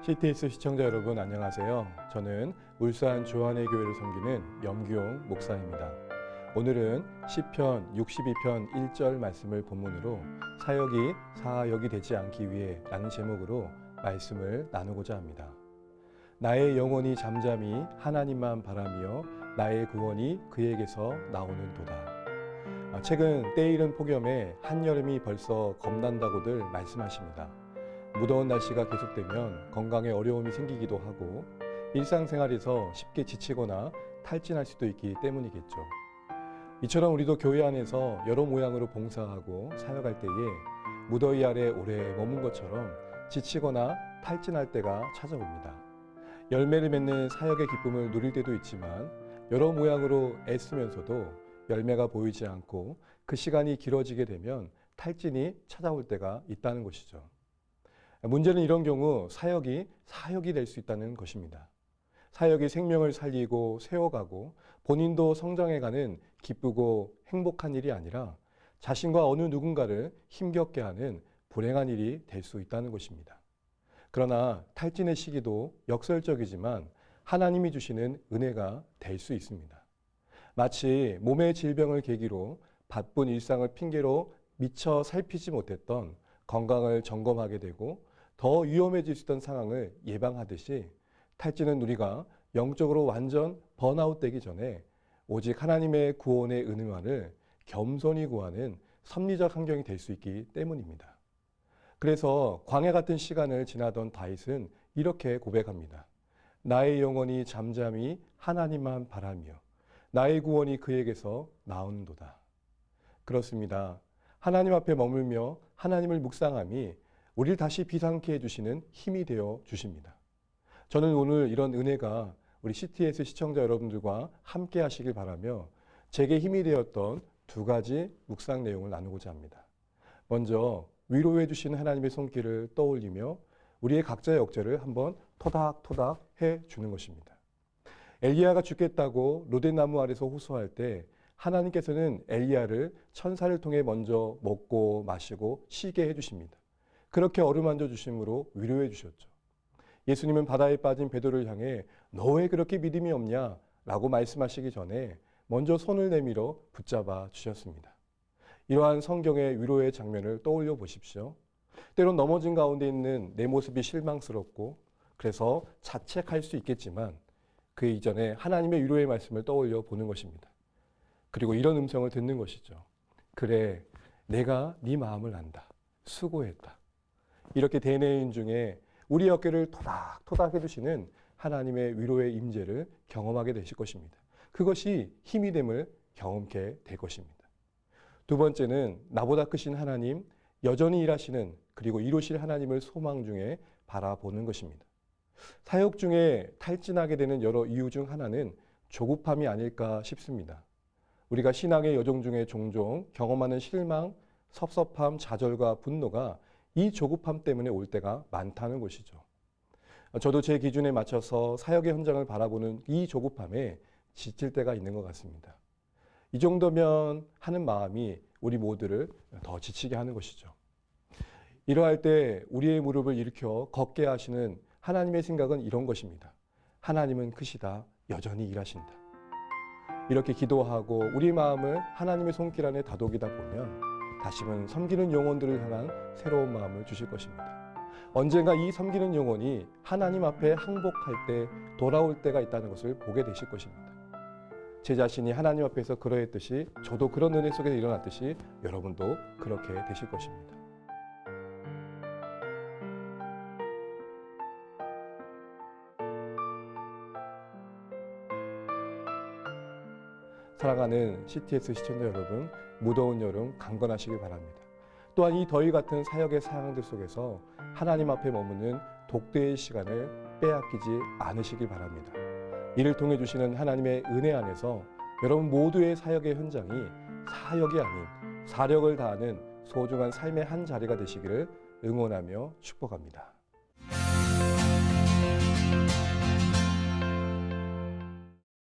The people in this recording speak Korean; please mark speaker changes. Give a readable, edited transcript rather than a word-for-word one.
Speaker 1: CTS 시청자 여러분 안녕하세요. 저는 울산 조한의 교회를 섬기는 염규용 목사입니다. 오늘은 시편 62편 1절 말씀을 본문으로 사역이 사역이 되지 않기 위해 라는 제목으로 말씀을 나누고자 합니다. 나의 영혼이 잠잠히 하나님만 바라며 나의 구원이 그에게서 나오는도다. 최근 때이른 폭염에 한여름이 벌써 겁난다고들 말씀하십니다. 무더운 날씨가 계속되면 건강에 어려움이 생기기도 하고 일상생활에서 쉽게 지치거나 탈진할 수도 있기 때문이겠죠. 이처럼 우리도 교회 안에서 여러 모양으로 봉사하고 사역할 때에 무더위 아래 오래 머문 것처럼 지치거나 탈진할 때가 찾아옵니다. 열매를 맺는 사역의 기쁨을 누릴 때도 있지만 여러 모양으로 애쓰면서도 열매가 보이지 않고 그 시간이 길어지게 되면 탈진이 찾아올 때가 있다는 것이죠. 문제는 이런 경우 사역이 될 수 있다는 것입니다. 사역이 생명을 살리고 세워가고 본인도 성장해가는 기쁘고 행복한 일이 아니라 자신과 어느 누군가를 힘겹게 하는 불행한 일이 될 수 있다는 것입니다. 그러나 탈진의 시기도 역설적이지만 하나님이 주시는 은혜가 될 수 있습니다. 마치 몸의 질병을 계기로 바쁜 일상을 핑계로 미처 살피지 못했던 건강을 점검하게 되고 더 위험해질 수 있던 상황을 예방하듯이 탈진은 우리가 영적으로 완전 번아웃 되기 전에 오직 하나님의 구원의 은혜만을 겸손히 구하는 섭리적 환경이 될 수 있기 때문입니다. 그래서 광야 같은 시간을 지나던 다윗은 이렇게 고백합니다. 나의 영혼이 잠잠히 하나님만 바라며 나의 구원이 그에게서 나오는도다. 그렇습니다. 하나님 앞에 머물며 하나님을 묵상함이 우리를 다시 비상케 해주시는 힘이 되어 주십니다. 저는 오늘 이런 은혜가 우리 CTS 시청자 여러분들과 함께 하시길 바라며 제게 힘이 되었던 두 가지 묵상 내용을 나누고자 합니다. 먼저 위로해 주시는 하나님의 손길을 떠올리며 우리의 각자의 역제를 한번 토닥토닥 해주는 것입니다. 엘리야가 죽겠다고 로댓나무 아래서 호소할 때 하나님께서는 엘리야를 천사를 통해 먼저 먹고 마시고 쉬게 해주십니다. 그렇게 어루만져 주심으로 위로해 주셨죠. 예수님은 바다에 빠진 베드로를 향해 너 왜 그렇게 믿음이 없냐? 라고 말씀하시기 전에 먼저 손을 내밀어 붙잡아 주셨습니다. 이러한 성경의 위로의 장면을 떠올려 보십시오. 때론 넘어진 가운데 있는 내 모습이 실망스럽고 그래서 자책할 수 있겠지만 그 이전에 하나님의 위로의 말씀을 떠올려 보는 것입니다. 그리고 이런 음성을 듣는 것이죠. 그래, 내가 네 마음을 안다. 수고했다. 이렇게 대내인 중에 우리 어깨를 토닥토닥 해주시는 하나님의 위로의 임재를 경험하게 되실 것입니다. 그것이 힘이 됨을 경험케 될 것입니다. 두 번째는 나보다 크신 하나님, 여전히 일하시는 그리고 이루실 하나님을 소망 중에 바라보는 것입니다. 사역 중에 탈진하게 되는 여러 이유 중 하나는 조급함이 아닐까 싶습니다. 우리가 신앙의 여정 중에 종종 경험하는 실망, 섭섭함, 좌절과 분노가 이 조급함 때문에 올 때가 많다는 것이죠. 저도 제 기준에 맞춰서 사역의 현장을 바라보는 이 조급함에 지칠 때가 있는 것 같습니다. 이 정도면 하는 마음이 우리 모두를 더 지치게 하는 것이죠. 이러할 때 우리의 무릎을 일으켜 걷게 하시는 하나님의 생각은 이런 것입니다. 하나님은 크시다. 여전히 일하신다. 이렇게 기도하고 우리 마음을 하나님의 손길 안에 다독이다 보면 다시금 섬기는 영혼들을 향한 새로운 마음을 주실 것입니다. 언젠가 이 섬기는 영혼이 하나님 앞에 항복할 때 돌아올 때가 있다는 것을 보게 되실 것입니다. 제 자신이 하나님 앞에서 그러했듯이 저도 그런 은혜 속에서 일어났듯이 여러분도 그렇게 되실 것입니다. 사랑하는 CTS 시청자 여러분, 무더운 여름 강건하시길 바랍니다. 또한 이 더위 같은 사역의 상황들 속에서 하나님 앞에 머무는 독대의 시간을 빼앗기지 않으시길 바랍니다. 이를 통해 주시는 하나님의 은혜 안에서 여러분 모두의 사역의 현장이 사역이 아닌 사력을 다하는 소중한 삶의 한 자리가 되시기를 응원하며 축복합니다.